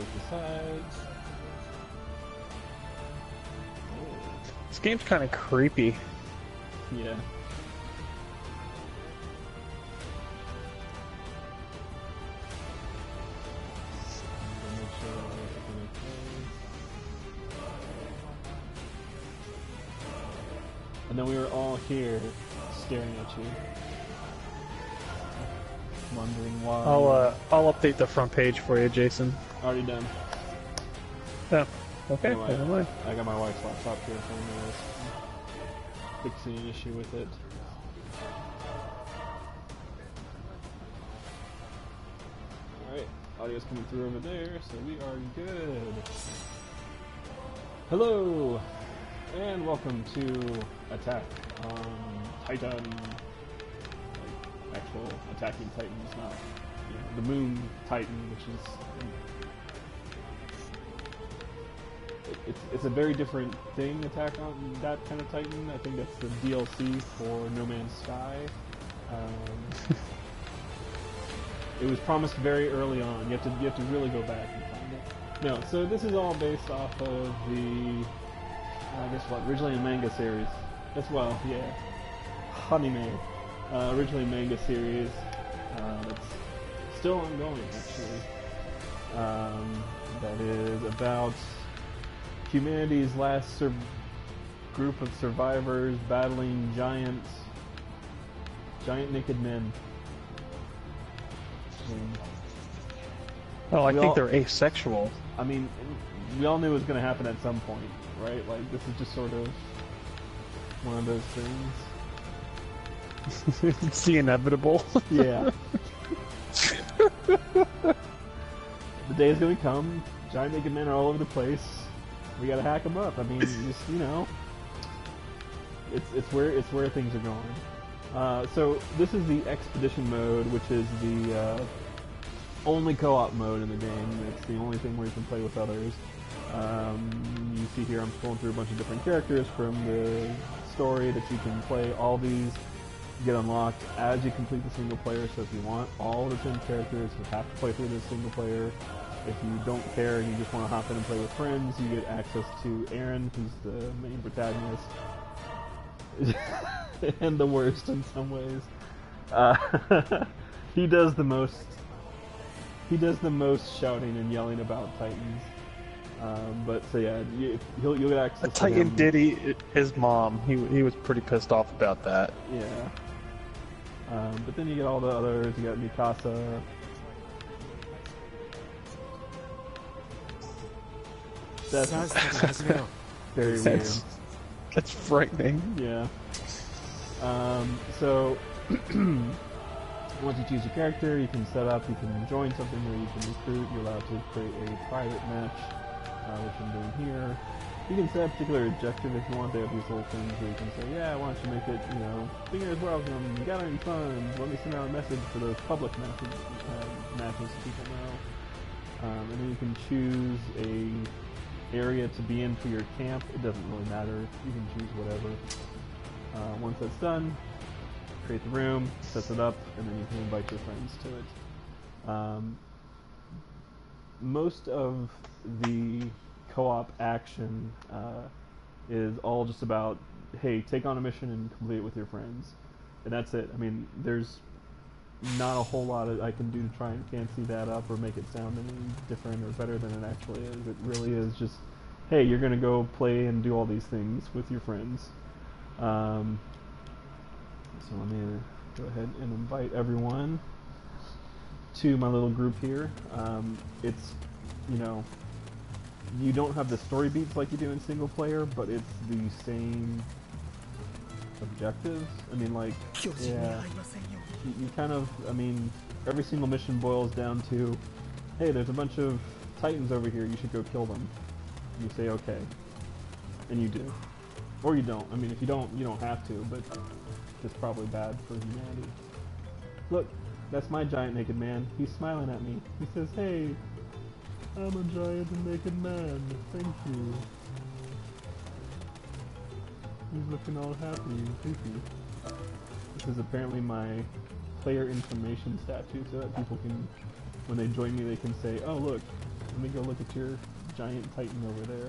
Take the sides. This game's kind of creepy. Yeah. And then we were all here staring at you, wondering why. I'll update the front page for you, Jason. Already done. Oh, okay. Anyway, Never mind. I got my wife's laptop here, so I'm gonna fixing an issue with it. Alright, audio's coming through over there, so we are good. Hello, and welcome to Attack on Titan. Like, actual attacking Titans, not the Moon Titan, which is... It's a very different thing, Attack on that kind of Titan. I think that's the DLC for No Man's Sky. It was promised very early on. You have to really go back and find it. No, so this is all based off of the, I guess what, originally a manga series. As well, yeah. Anime. Originally a manga series. That's still ongoing, actually. That is about humanity's last group of survivors battling giant naked men. Oh, I think they're asexual. I mean, we all knew it was going to happen at some point, right? Like, this is just sort of one of those things. It's the inevitable. Yeah. The day is going to come. Giant naked men are all over the place. We gotta hack them up. I mean, just, you know, it's where things are going. So this is the expedition mode, which is the only co-op mode in the game. It's the only thing where you can play with others. You see here, I'm scrolling through a bunch of different characters from the story that you can play. All these get unlocked as you complete the single player. So if you want all the 10 characters, you have to play through this single player. If you don't care and you just want to hop in and play with friends, you get access to Aaron, who's the main protagonist. And the worst in some ways. He does the most shouting and yelling about Titans. But so yeah, you'll get access to Titan him. Diddy, his mom, he was pretty pissed off about that. Yeah. But then you get all the others. You got Mikasa. That's very weird. That's frightening. Yeah. So once you choose your character, you can set up, you can join something where you can recruit. You're allowed to create a private match, which I'm doing here. You can set a particular objective if you want. They have these little things where you can say, yeah, why don't you make it, you know, fingers welcome, gathering funds, let me send out a message for those public matches so people know. And then you can choose a area to be in for your camp. It doesn't really matter. You can choose whatever. Once that's done, create the room, set it up, and then you can invite your friends to it. Most of the co-op action is all just about, hey, take on a mission and complete it with your friends. And that's it. I mean, there's not a whole lot I can do to try and fancy that up or make it sound any different or better than it actually is. It really is just, hey, you're going to go play and do all these things with your friends. So let me go ahead and invite everyone to my little group here. It's, you know, you don't have the story beats like you do in single player, but it's the same objectives. I mean, like, yeah, you kind of, I mean, every single mission boils down to, hey, there's a bunch of Titans over here, you should go kill them. You say okay, and you do. Or you don't. I mean, if you don't, you don't have to, but it's probably bad for humanity. Look, that's my giant naked man. He's smiling at me. He says, hey, I'm a giant naked man. Thank you. He's looking all happy and creepy. This is apparently my player information statue, so that people can, when they join me, they can say, oh look, Let me go look at your giant Titan over there.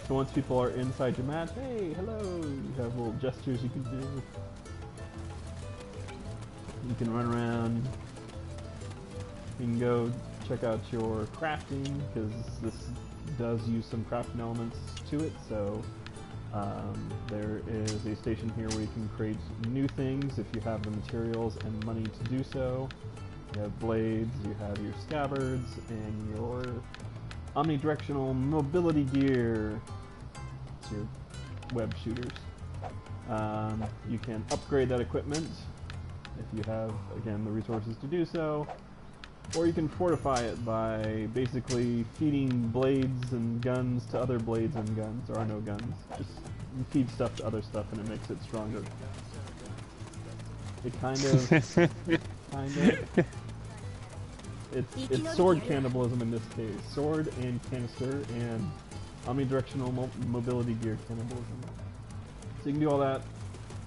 So once people are inside your match, hey, hello, you have little gestures you can do. You can run around. You can go check out your crafting, because this does use some crafting elements to it, so there is a station here where you can create new things if you have the materials and money to do so. You have blades, you have your scabbards, and your omnidirectional mobility gear. It's your web shooters. You can upgrade that equipment if you have, again, the resources to do so. Or you can fortify it by basically feeding blades and guns to other blades and guns. There are no guns. Just you feed stuff to other stuff and it makes it stronger. It kind of... It's sword cannibalism in this case. Sword and canister and omnidirectional mobility gear cannibalism. So you can do all that,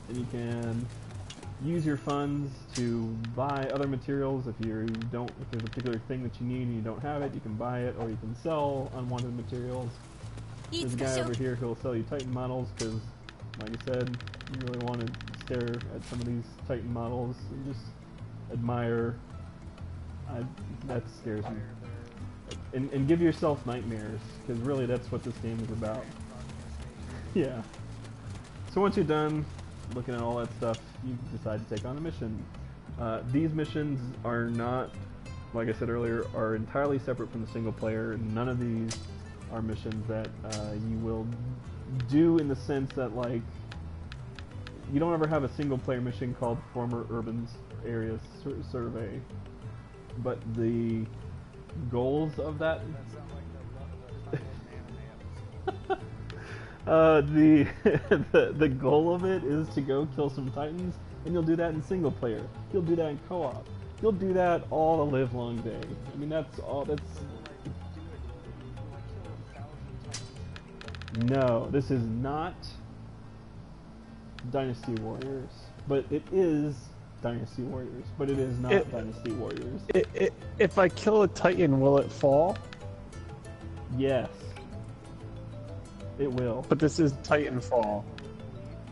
and you can use your funds to buy other materials. If there's a particular thing that you need and you don't have it, you can buy it, or you can sell unwanted materials. There's a guy over here who'll sell you Titan models, because, like I said, you really want to stare at some of these Titan models and just admire. That scares me. And give yourself nightmares, because really that's what this game is about. Yeah. So once you're done looking at all that stuff, you decide to take on a mission. These missions are not, like I said earlier, are entirely separate from the single player. None of these are missions that you will do in the sense that, like, you don't ever have a single player mission called Former Urban Area Survey. But the goals of that... the goal of it is to go kill some Titans, and you'll do that in single player. You'll do that in co-op. You'll do that all the live long day. I mean, that's all. No, this is not Dynasty Warriors, but it is Dynasty Warriors, but it is not Dynasty Warriors. If I kill a Titan, will it fall? Yes. It will. But this is Titanfall.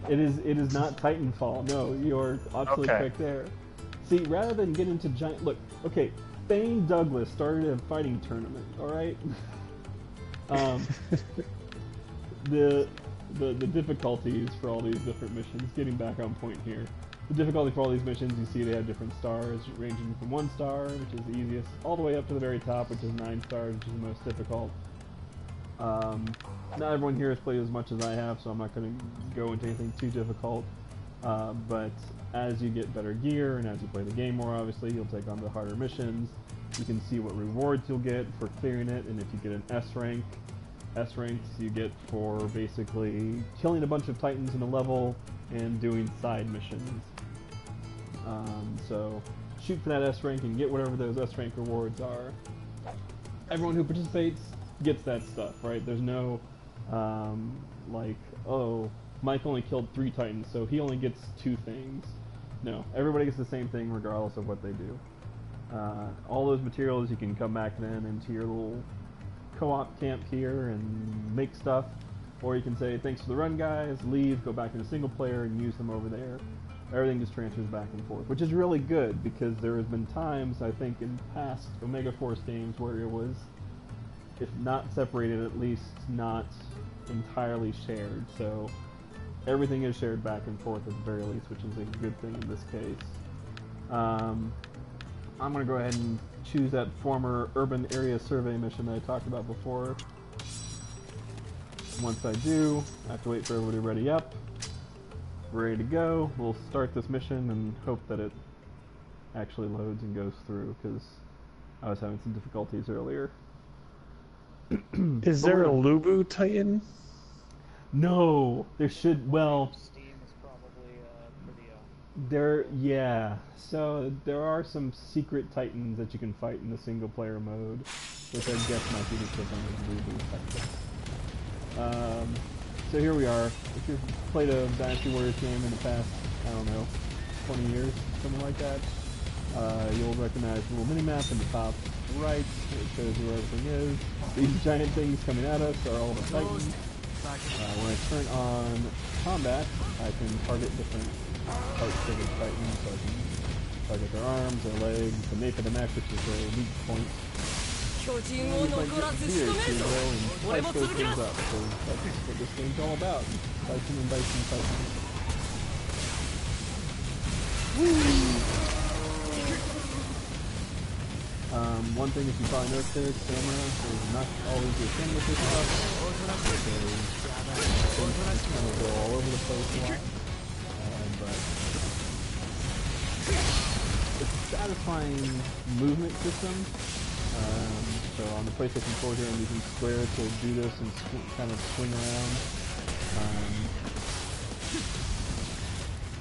It is not Titanfall. No, you're absolutely correct there. See, rather than get into giant... Look, okay, Thane Douglas started a fighting tournament, alright? The difficulties for all these different missions, getting back on point here. The difficulty for all these missions, you see they have different stars, ranging from 1 star, which is the easiest, all the way up to the very top, which is 9 stars, which is the most difficult. Not everyone here has played as much as I have, so I'm not going to go into anything too difficult. But as you get better gear, and as you play the game more, obviously, you'll take on the harder missions. You can see what rewards you'll get for clearing it, and if you get an S rank, S ranks you get for basically killing a bunch of Titans in a level and doing side missions. So shoot for that S rank and get whatever those S rank rewards are. Everyone who participates gets that stuff, right? There's no like, oh, Mike only killed 3 Titans, so he only gets 2 things. No, everybody gets the same thing regardless of what they do. All those materials you can come back then into your little co-op camp here and make stuff, or you can say thanks for the run, guys, leave, go back into single player and use them over there. Everything just transfers back and forth, which is really good, because there has been times, I think, in past Omega Force games where it was, if not separated, at least not entirely shared. So everything is shared back and forth at the very least, which is a good thing in this case. I'm going to go ahead and choose that Former Urban Area Survey mission that I talked about before. Once I do, I have to wait for everybody to ready up. We're ready to go. We'll start this mission and hope that it actually loads and goes through, because I was having some difficulties earlier. Is there a Lubu Titan? No, there should. Well, Steam is probably pretty. yeah. So there are some secret Titans that you can fight in the single player mode, which I guess might be the equivalent of Lubu Titans. So here we are. If you've played a Dynasty Warriors game in the past, I don't know, 20 years, something like that, You'll recognize the little mini-map in the top right. It shows you where everything is. These giant things coming at us are all the Titans. When I turn on combat, I can target different parts of the Titans. So I can target their arms, their legs, the nape of the neck, which is their weak point. And use my gear to go and spice those things up. So that's what this game's all about. Spicing and dicing Titans. One thing if you probably noticed there, stamina is not always your friend with this stuff. Things kind of go all over the place a lot. But it's a satisfying movement system. So on the PlayStation 4 here, I'm using square to do this and kind of swing around.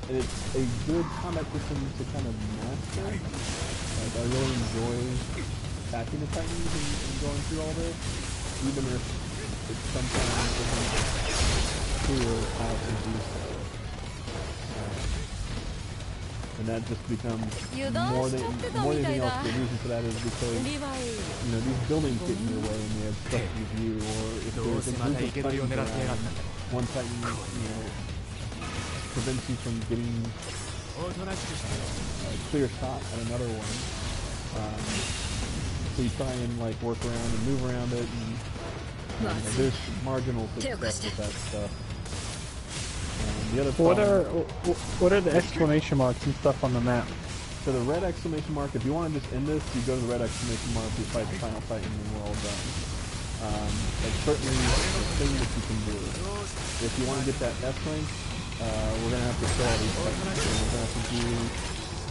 And it's a good combat system to kind of master. Like, I really enjoy attacking the Titans and going through all this, even if it sometimes isn't clear how to do so. And that just becomes more than anything else. The reason for that is because, you know, these buildings get in your way and they obstruct your view, or if there's a group of Titans around, one Titan, you know, prevents you from getting a clear shot at another one. So you try and like work around and move around it, and you know, there's marginal success with that stuff. The other what are the exclamation marks and stuff on the map? So the red exclamation mark, if you want to just end this, you go to the red exclamation mark, you fight the final Titan, and we're all done. It's certainly a thing that you can do. If you want to get that S rank, we're going to have to kill all these Titans. So we're going to have to do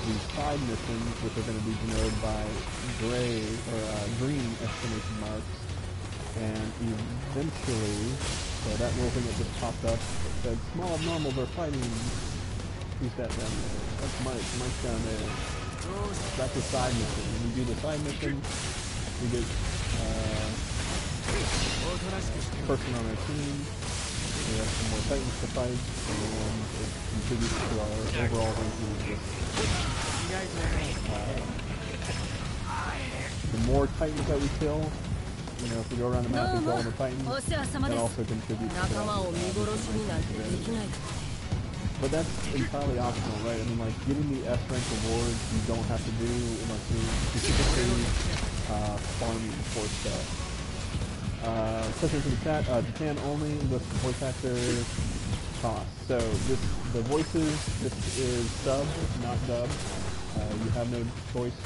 these side missions, which are going to be denoted by gray or green exclamation marks, and eventually, so that little thing that just popped up that said small abnormals are fighting. Who's that down there? That's Mike. Mike's down there. That's a side mission. When you do the side mission, you get a person on our team. We have some more Titans to fight, and it contributes to our overall ranking of this. The more Titans that we kill, you know, if we go around the map and kill all the Titans, that also contributes to that. But that's entirely optional, right? I mean, like, getting the S rank rewards you don't have to do unless you're specifically farming for stuff. Question for the chat, Japan only, list voice actor cost. So the voices, this is sub, not dub. You have no choice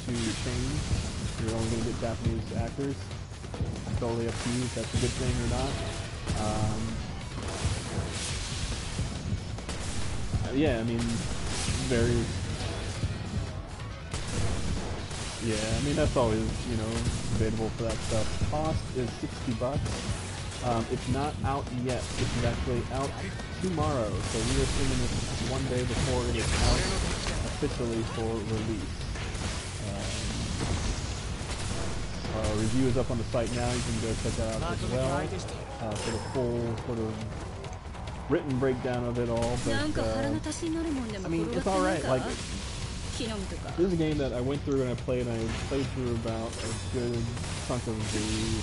to change. You're only going to get Japanese actors. It's totally up to you if that's a good thing or not. Yeah, I mean, I mean, that's always, you know, debatable for that stuff. Cost is $60. It's not out yet. This is actually out tomorrow, so we are streaming this one day before it is out officially for release. Our review is up on the site now. You can go check that out as well for the full sort of written breakdown of it all. But I mean, it's all right. Like, this is a game that I went through and I played through about a good chunk of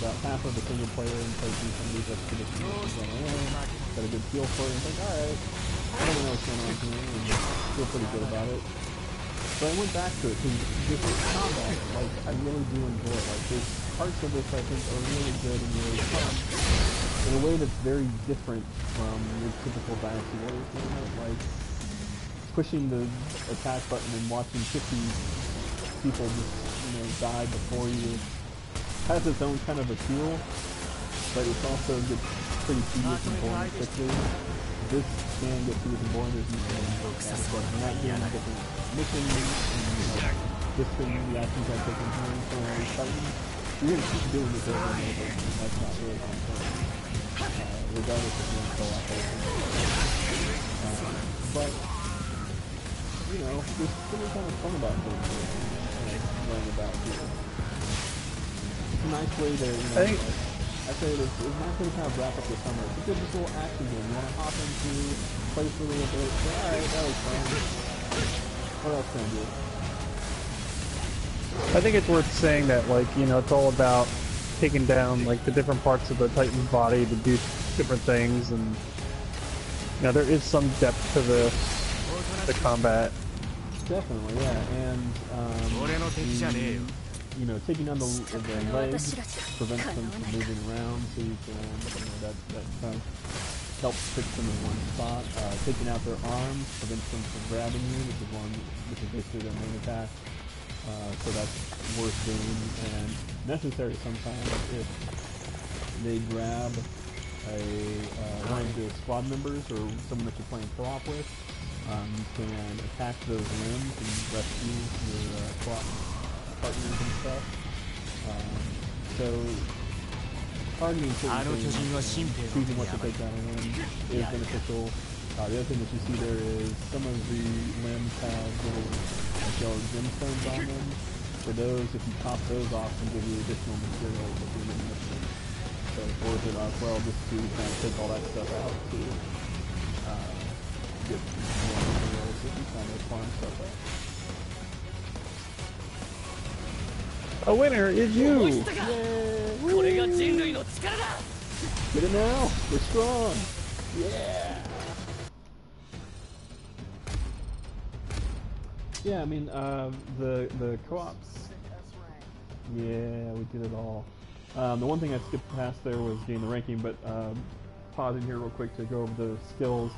about half of the single player and played through some of these expeditions on my own. Got a good feel for it and think, alright, I don't know what's going on here, and feel pretty good about it. So I went back to it because this combat, like, I really do enjoy it. Like, there's parts of this I think are really good and really fun in a way that's very different from your typical Dynasty Warriors game. Like, pushing the attack button and watching 50 people just, you know, die before you has its own kind of appeal, but it also gets pretty tedious and boring quickly. This can get tedious and boring. There's you're not doing different missions, and this thing, the actions I'm taking here, so you're going to keep doing this over and over, and that's not really concerned, regardless if you're in co-op or but, you know, there's something kind of fun about things learning about here. It's a nice way to, you know, I say it's a nice way to kind of wrap up the summer. It's a good just little action game. You want to hop into, play for a little bit, say, alright, that was fun. What else can I do? I think it's worth saying that, like, you know, it's all about taking down, like, the different parts of the Titan's body to do different things, and, you know, there is some depth to the combat. Definitely, yeah, and you know, taking down the legs prevents them from moving around, so you can, you know, that kind of helps fix them in one spot. Taking out their arms prevents them from grabbing you, which is basically their main attack. So that's worth doing and necessary sometimes if they grab one of the squad members or someone that you're playing co-op with. You can attack those limbs and rescue your co-op partners and stuff. So targeting certain things, choosing what to take down a limb is beneficial. The other thing that you see there is some of the limbs have little yellow gemstones on them. For those, if you pop those off, can give you additional materials that you're missing. So it's worth it as well just to kind of take all that stuff out to get more materials if you kind of farm stuff up. A winner is you! Yay! Get it now! We're strong! Yeah! Yeah, I mean, the co-ops. Yeah, we did it all. The one thing I skipped past there was getting the ranking, but pausing here real quick to go over the skills.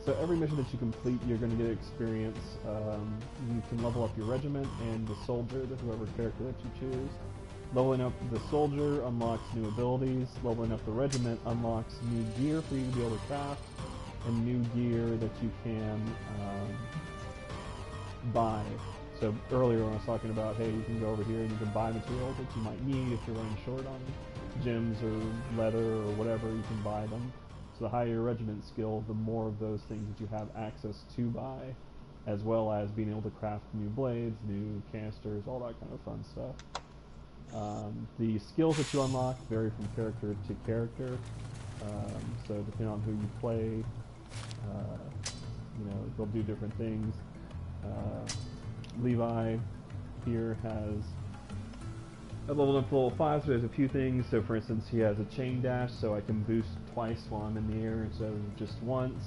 So every mission that you complete, you're going to get experience. You can level up your regiment and the soldier, whoever character that you choose. Leveling up the soldier unlocks new abilities. Leveling up the regiment unlocks new gear for you to be able to craft, and new gear that you can buy. So earlier when I was talking about, hey, you can go over here and you can buy materials that you might need if you're running short on gems or leather or whatever, you can buy them. So the higher your regiment skill, the more of those things that you have access to buy, as well as being able to craft new blades, new canisters, all that kind of fun stuff. The skills that you unlock vary from character to character. So depending on who you play, you know, they'll do different things. Levi here has I leveled up to level 5, so there's a few things. So for instance, he has a chain dash, so I can boost twice while I'm in the air instead of just once.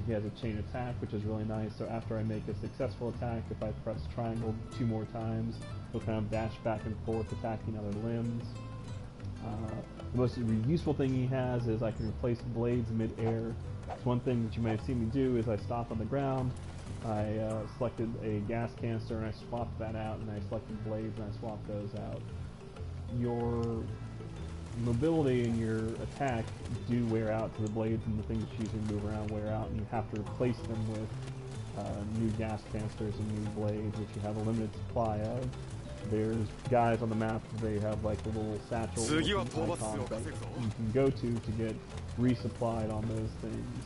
He has a chain attack, which is really nice, so after I make a successful attack, if I press triangle 2 more times, he'll kind of dash back and forth, attacking other limbs. The most useful thing he has is I can replace blades mid-air. So one thing that you may have seen me do is I stop on the ground, I selected a gas canister and I swapped that out, and I selected blades and I swapped those out. Your mobility and your attack do wear out to the blades, and the things that you can move around wear out, and you have to replace them with new gas canisters and new blades, which you have a limited supply of. There's guys on the map, they have like a little satchel icons that you can go to get resupplied on those things.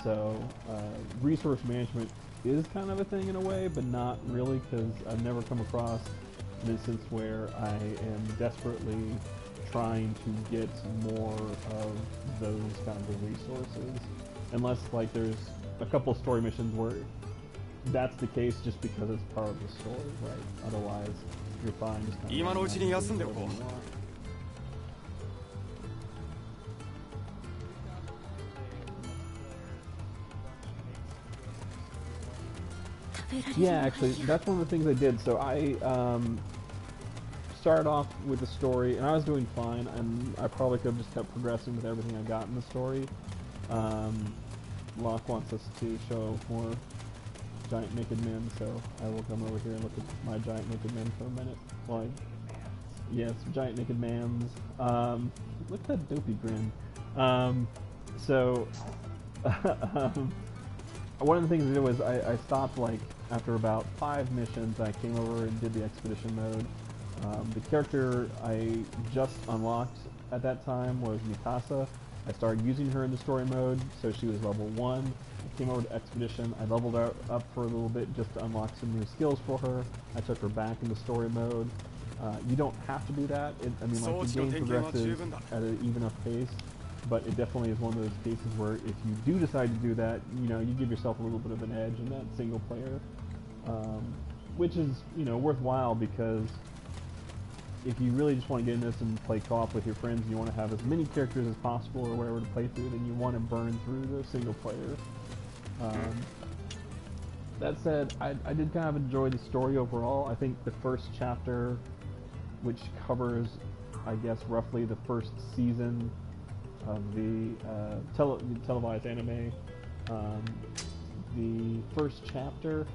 So resource management is kind of a thing in a way, but not really, because I've never come across an instance where I am desperately trying to get more of those kinds of resources. Unless like there's a couple story missions where that's the case just because it's part of the story, right? Otherwise, you're fine just kind of whatever you want. Yeah, actually, that's one of the things I did. So I started off with the story, and I was doing fine, and I probably could have just kept progressing with everything I got in the story. Locke wants us to show more giant naked men, so I will come over here and look at my giant naked men for a minute. Like, yes, giant naked mans. Look at that dopey grin. So, one of the things I did was I stopped, like, after about 5 missions, I came over and did the expedition mode. The character I just unlocked at that time was Mikasa. I started using her in the story mode, so she was level 1. I came over to Expedition, I leveled her up for a little bit just to unlock some new skills for her. I took her back into story mode. You don't have to do that. I mean, like, the game progresses at an even enough pace, but it definitely is one of those cases where if you do decide to do that, you know, you give yourself a little bit of an edge in that single player. which is, you know, worthwhile because if you really just want to get in this and play co-op with your friends and you want to have as many characters as possible or whatever to play through, then you want to burn through the single player. That said, I did kind of enjoy the story overall. I think the first chapter, which covers, I guess, roughly the first season of the televised anime, the first chapter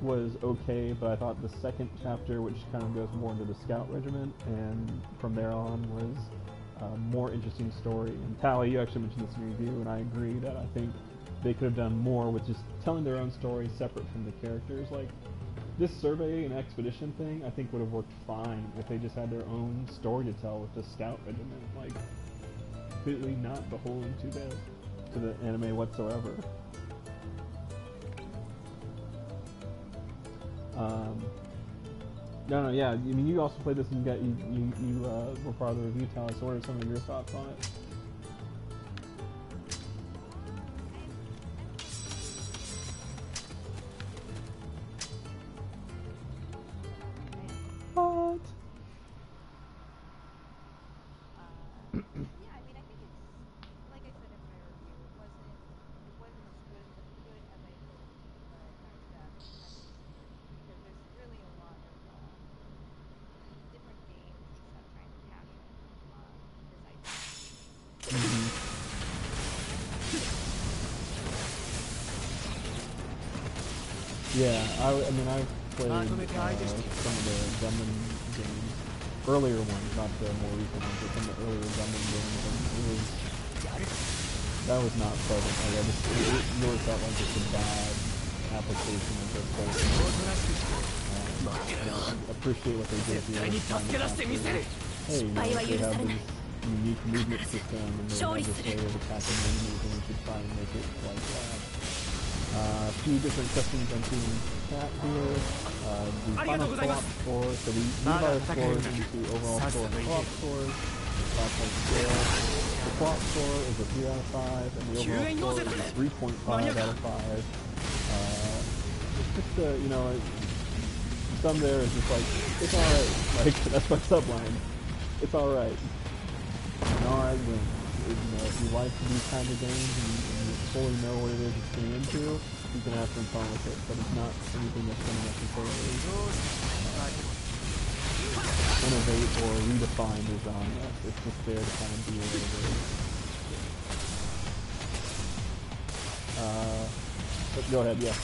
was okay, but I thought the second chapter, which kind of goes more into the scout regiment, and from there on was a more interesting story. And Tally, you actually mentioned this in your review, and I agree that I think they could have done more with just telling their own story separate from the characters. Like, this survey and expedition thing, I think would have worked fine if they just had their own story to tell with the scout regiment, like, completely not beholden to the anime whatsoever. No, yeah. I mean, you also played this, and you were part of the review, Tally. So, what are some of your thoughts on it? What? Yeah, I mean, I think it's like I said in my review. It wasn't as good as I hoped, but not as bad as because there's really a lot of different games and stuff trying to cash in on this idea. Yeah, I mean, I've played some of the Gundam games, earlier ones, not the more recent ones, but some of the earlier Gundam games, and that was not pleasant. Like, it really felt like just a bad application of this whole thing. I appreciate what they did here. Hey, you know, they have this unique movement system, and they have this way of attacking enemies, and we should try and make it like that. A few different questions I'm seeing in chat here. The final co-op score, so we divide our scores into overall score and co-op scores. The 5-point scale. The co-op score is a 3 out of 5, and the overall score is a 3.5 out of 5. It's just, you know, some there is just like, it's alright. Like, that's my subline. It's alright. An alright win. You know, if you like these kinds of games and you fully know what it is you're getting into, you can have some fun with it, but it's not anything that's going to necessarily innovate or redefine the genre. It's just there to kind of be what it is. But go ahead, yeah.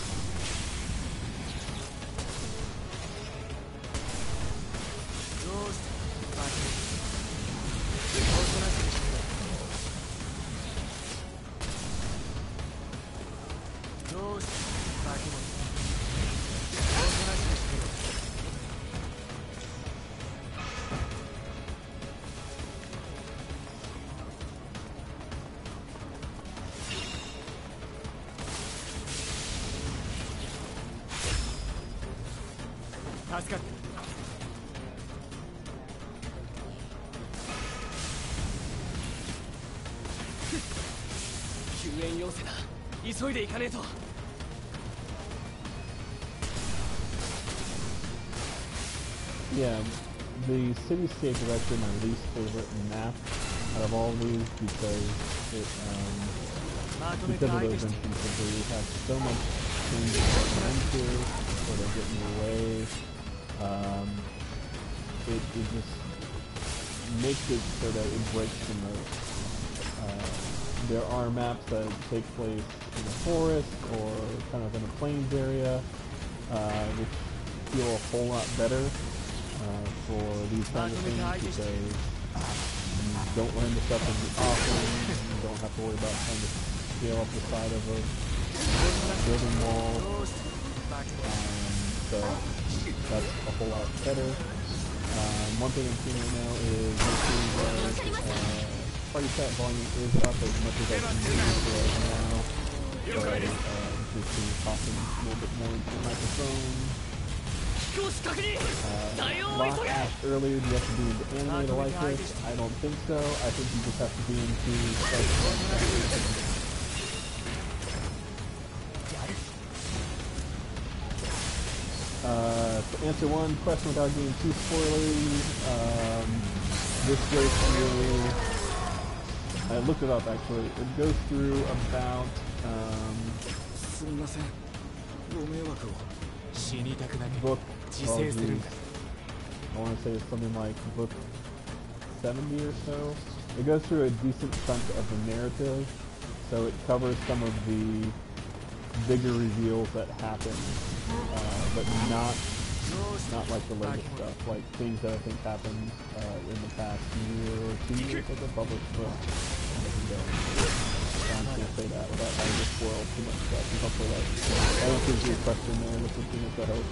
Yeah, the cityscape is actually my least favorite map out of all these because of those instances where you have so much things to get into, or they get in your way. It just makes it so that it breaks the moat. There are maps that take place in a forest or kind of in a plains area, which feel a whole lot better for these kinds of things because you don't run into stuff as often, you don't have to worry about trying to scale up the side of a building wall, so that's a whole lot better. One thing I'm seeing right now is party chat volume is up as much as I can do right now, so just be talking a little bit more into the microphone. Locke asked earlier, do you have to be into anime to like this? I don't think so. I think you just have to be into To answer one question without getting too spoilery, this goes through. I looked it up actually. It goes through about. Book. Oh, geez. I want to say it's something like book 70 or so. It goes through a decent chunk of the narrative, so it covers some of the bigger reveals that happen, but not like the latest stuff, like things that I think happened in the past year or 2 years of the published book. I'm just gonna say that without having to spoil too much stuff. And hopefully that answers your question there with the much I hope.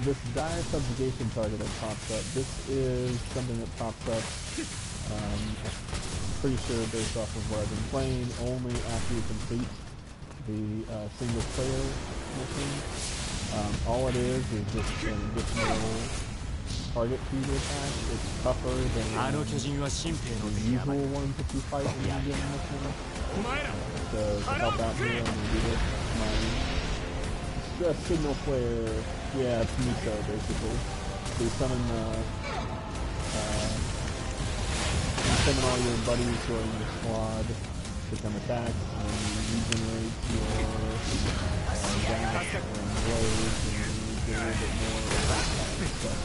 This dire subjugation target that pops up, this is something that pops up, I'm pretty sure based off of what I've been playing, only after you complete the single player mission. All it is just an additional target for you to attack. It's tougher than the usual ones that you fight in the given mission. So to help out here, I'm going to do this. My stress signal flare, yeah, it's Miso basically. So you summon all your buddies who are in your squad to come attack, and you regenerate your dash and blades, and you get a little bit more attack and stuff.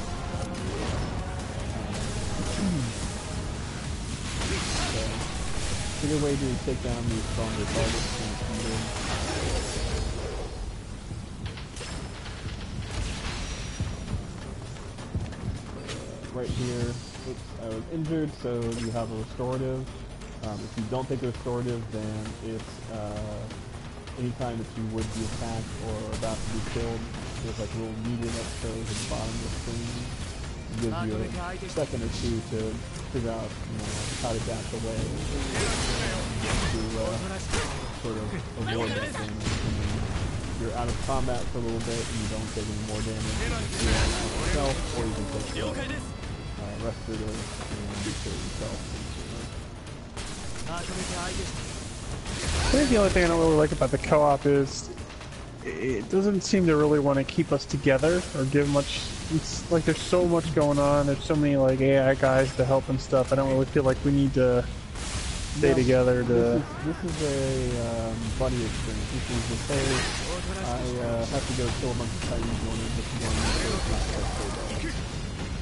So, it's a good way to take down these stronger targets and speed in. Right here, oops, I was injured, so you have a restorative. If you don't take a restorative, then it's anytime that you would be attacked or about to be killed, there's like a little meter that shows at the bottom of the screen. It gives you a second or two to figure out, how to dash away to sort of avoid that damage. And then you're out of combat for a little bit and you don't take any more damage. You can do yourself, or you can take the restorative and kill yourself. I think the only thing I don't really like about the co-op is it doesn't seem to really want to keep us together or give much. It's like there's so much going on. There's so many like AI guys to help and stuff. I don't really feel like we need to stay together to. This is a buddy experience. This is the say I have to go kill a bunch of Titans in order to get one.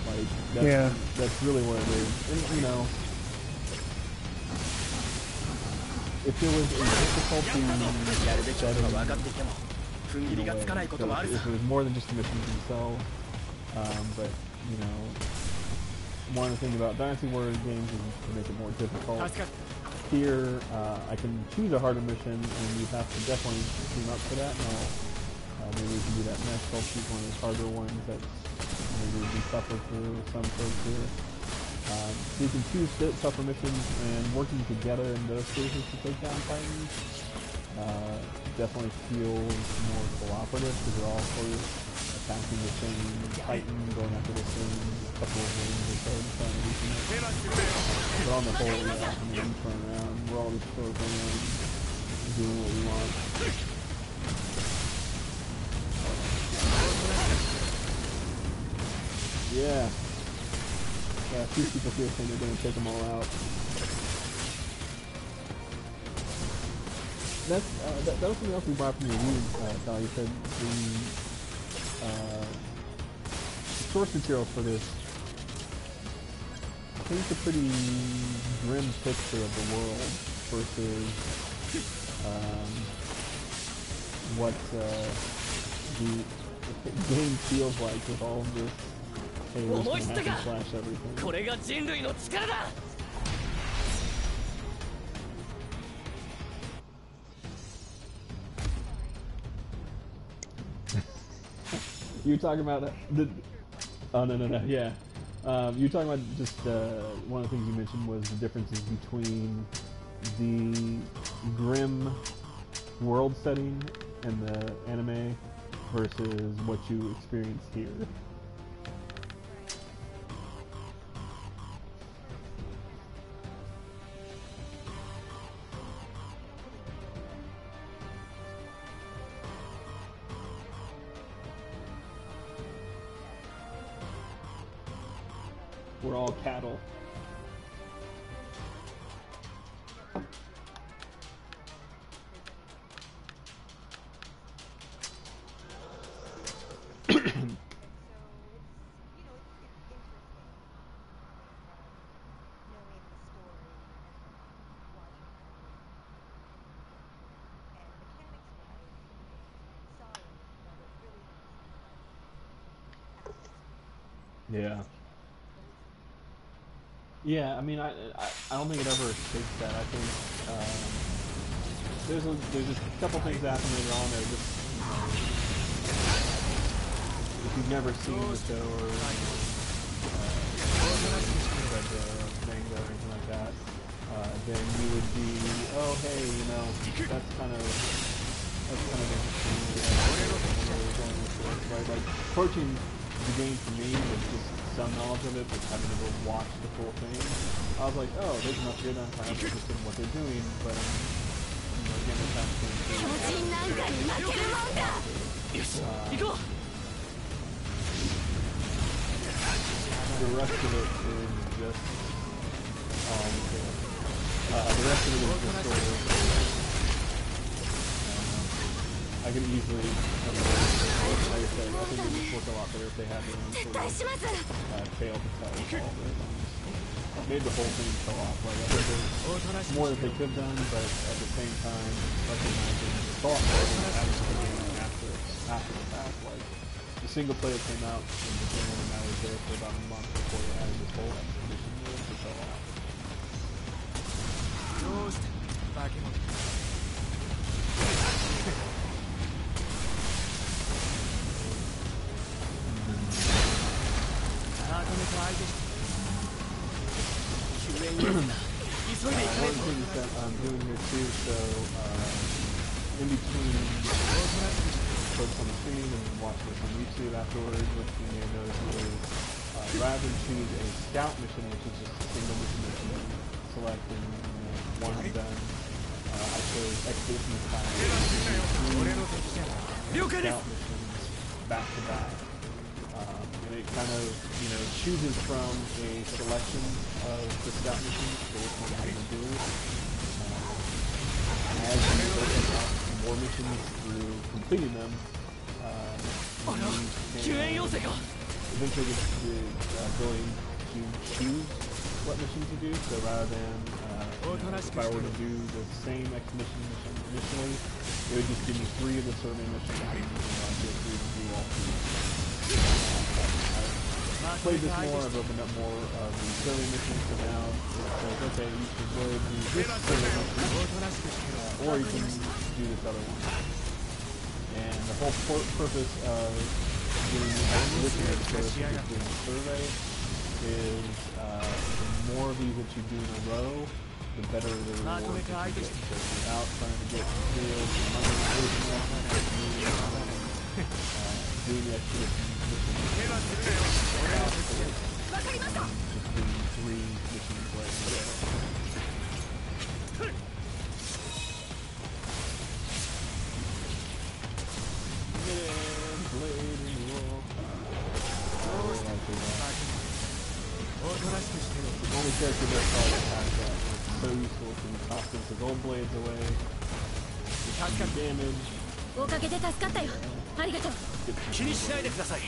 Like that's really what it is. And if there was a difficulty setting, if it was more than just the missions themselves, but one of the things about Dynasty Warriors games is to make it more difficult. Here, I can choose a harder mission, and you have to definitely team up for that. And maybe we can do that next. I'll choose one of those harder ones that maybe would be tougher for some folks here. So you can choose tougher missions, and working together in those cases to take down Titans definitely feels more cooperative because you're all sort of attacking the same Titan, going after the same couple of rings or so, trying to do something. But on the whole, we turn around, we're all just sort of doing what we want. Yeah. Yeah, a few people here saying they're going to take them all out. That was something else we brought from your review, Tal. You said the source material for this paints a pretty grim picture of the world versus what the game feels like with all of this. Hey, this can happen slash everything. You're talking about the... Oh, no, yeah. You're talking about just one of the things you mentioned was the differences between the grim world setting in the anime versus what you experience here. We're all cattle. Yeah. Yeah, I mean, I don't think it ever escapes that. I think there's a couple things that happen later on that are just, if you've never seen the show or read the manga or anything like that, then you would be, oh hey, you know, that's kind of interesting. Right? Like approaching the game for me was just some knowledge of it, but having to go watch the full thing, I was like, oh, there's enough here that I'm kind of interested in what they're doing, but you know, again, it's not the rest of it is just the rest of it is just sort of I could easily, like I said, I think it would work a lot better if they had their own sort of tale to tell with all of it. Made the whole thing co-op. Like, I think there's more that they could have done, but at the same time, recognizing the thought that they added to the game after the fact. Like, the single player came out in Japan, and I was there for about a month before they added this whole expedition mode to co-op. One of the things that I'm doing here too, so in between focus on the stream and watching this on YouTube afterwards, what you may have noticed is rather than choose a scout mission, which is just a single mission that you select and one and done, I chose expedition class scout missions back to back. And it kind of, you know, chooses from a selection of the scout missions for which one you're going to do. As you open up more missions through completing them, you can eventually get the ability to choose what missions to do. So rather than, if I were to do the same expedition mission initially, it would just give me 3 of the survey missions and feel free to do all 3. I've played this more, I've opened up more of the survey missions, so now it says, okay, you should go do this survey mission, or you can do this other one. And the whole purpose of doing the expedition as opposed to just doing the survey is the more of these that you do in a row, the better the rewards that you get. So if you're out trying to get materials and money and everything else, doing the expedition mission just doing 3 missions right there. The only character that probably has that is so useful to Costumes his old blades away. Get some damage. おかげで助かったよ。ありがとう。気にしないでください。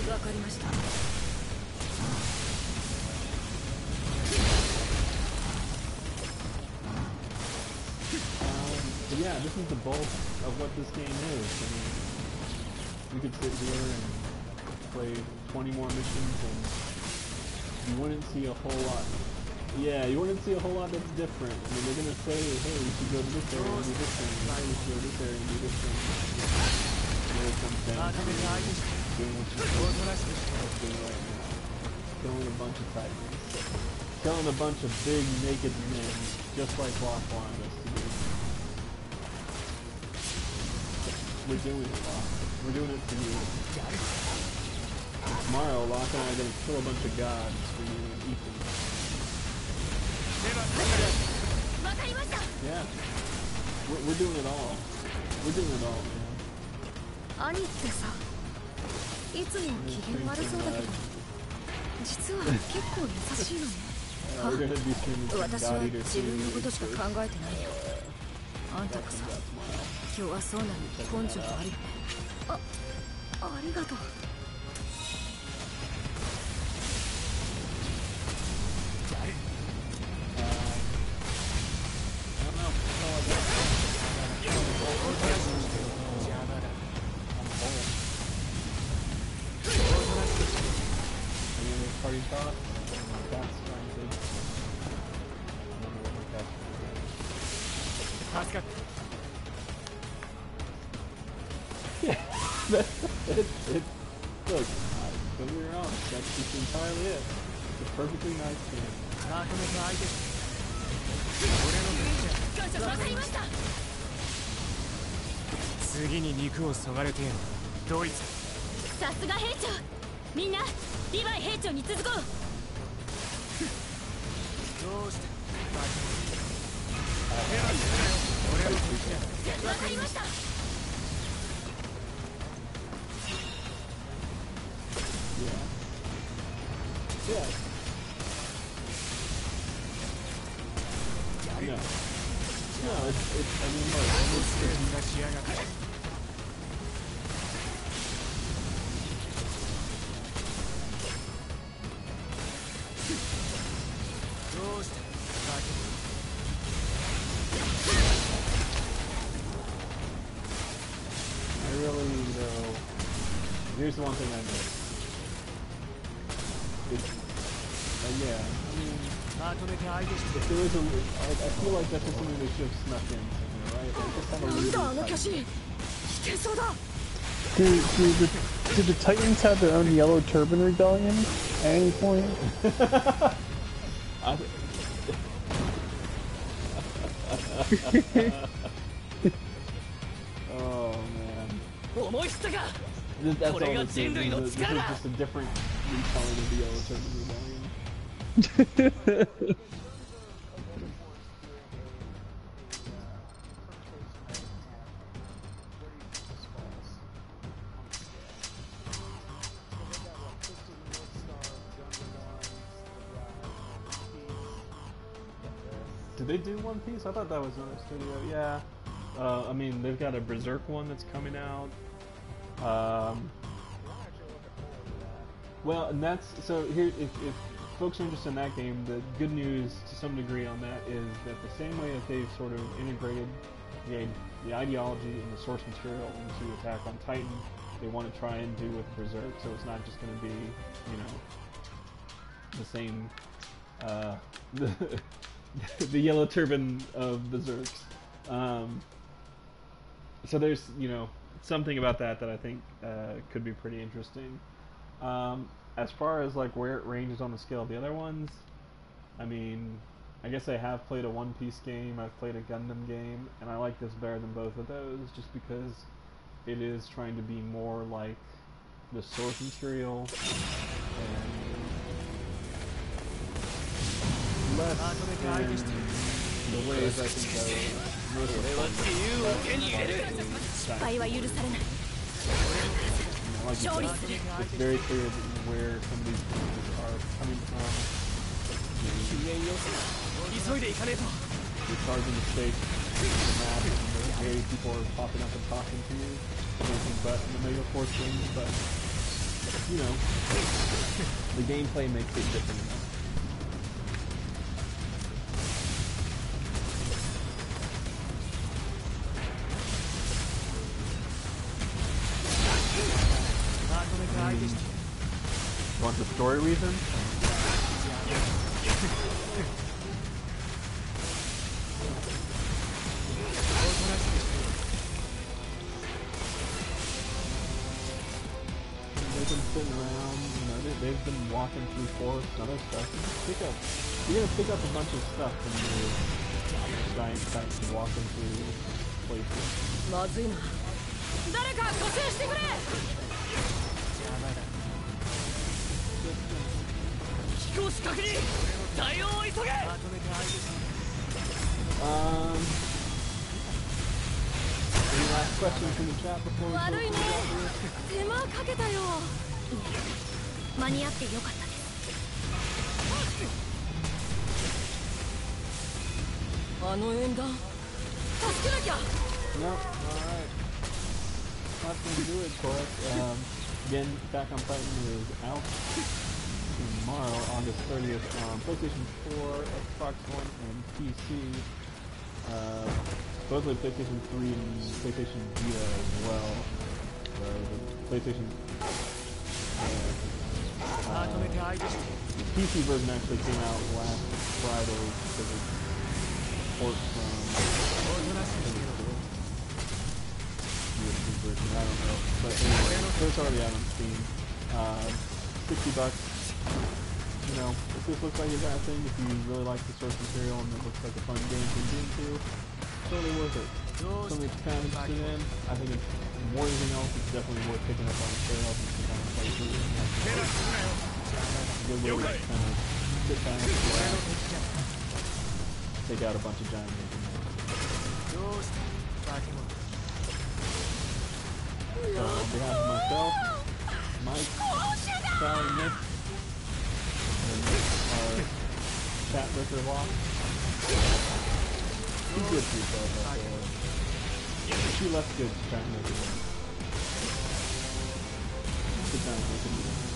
わかりました。But yeah, this is the bulk of what this game is. I mean, you could sit here and play 20 more missions and you wouldn't see a whole lot. Yeah, you wouldn't see a whole lot that's different. I mean, they're going to say, hey, you should go to this area and do this thing. Hey, you should go to this area and do this thing. And it comes down to doing what you're doing right now. Killing a bunch of titans. Killing a bunch of big, naked men, just like Lock wanted us to do. We're doing it, Lock. We're doing it for you. Tomorrow, Lock and I are going to kill a bunch of gods for you and Ethan. Yeah. We're doing it all. We're doing it all, man. 兄ってさ、いつも機嫌悪そうだけど実は結構優しいのね。は私は自分のことしか考えてないよ。あんたこそ今日はそうなの根性があるよね。ありがとう。Party thought? That's fine, good. I don't know what my cat's gonna do. Yeah, look, don't get me wrong, that's just entirely it. It's a perfectly nice game. 次に肉をそがれてドイツ。さすが兵長。みんなリヴァイ兵長に続こう。どうして俺の武器だ。わかりました。Yeah. No. No, it's I mean, look, I really, here's the one thing I missed. Yeah, I mean, if there was a, I feel like that's just something they should have snuck in somewhere, right? Like, just have a really Did the Titans have their own Yellow Turban Rebellion at any point? Oh man. That's all this is. This is just a different retelling of the Yellow Turban Rebellion. Did they do One Piece? I thought that was another studio. Yeah. I mean, they've got a Berserk one that's coming out. Well, and that's so. Here, if folks are interested in that game, the good news to some degree on that is that the same way that they've sort of integrated the ideology and the source material into Attack on Titan, they want to try and do with Berserk. So it's not just going to be, the same. The yellow turban of Berserks. So there's, something about that I think could be pretty interesting. As far as like where it ranges on the scale of the other ones, I mean, I guess I have played a One Piece game, I've played a Gundam game, and I like this better than both of those just because it is trying to be more like the source material and less in the ways I think that most of like it's very clear where some of these things are coming from. You're charging the stake, the map, and the way people are popping up and talking to you. Anything but the Mega Force things, but the gameplay makes it different enough. Want the story reason? They've been sitting around, they've been walking through forests and other stuff. You're gonna pick up a bunch of stuff when you're giant sites and walking through places. Any last questions from the chat before we close 悪いね things out here? 手間かけたよいえ間に合ってよかったですあの縁談助けなきゃ No, alright. That's gonna do it for us. Again, Back on Titan is out tomorrow, August 30th, on PlayStation 4, Xbox One, and PC. Supposedly PlayStation 3 and PlayStation Vita as well. The PlayStation the PC version actually came out last Friday because it's port from version, I don't know. But anyway, so it's already out on Steam. $60. You know, if this looks like your kind of thing, if you really like the source material and it looks like a fun game to get into, totally worth it. Something you're kind of interested in, I think it's more than anything else, it's definitely worth picking up on sale and sit down and play through it. It's a good way to kind of sit back, take out a bunch of giant making. So on behalf of myself, Mike, Sally, Nick, and our chat liquor lock, be good to yourself out there. She left good chat liquor. Sit down and look at me.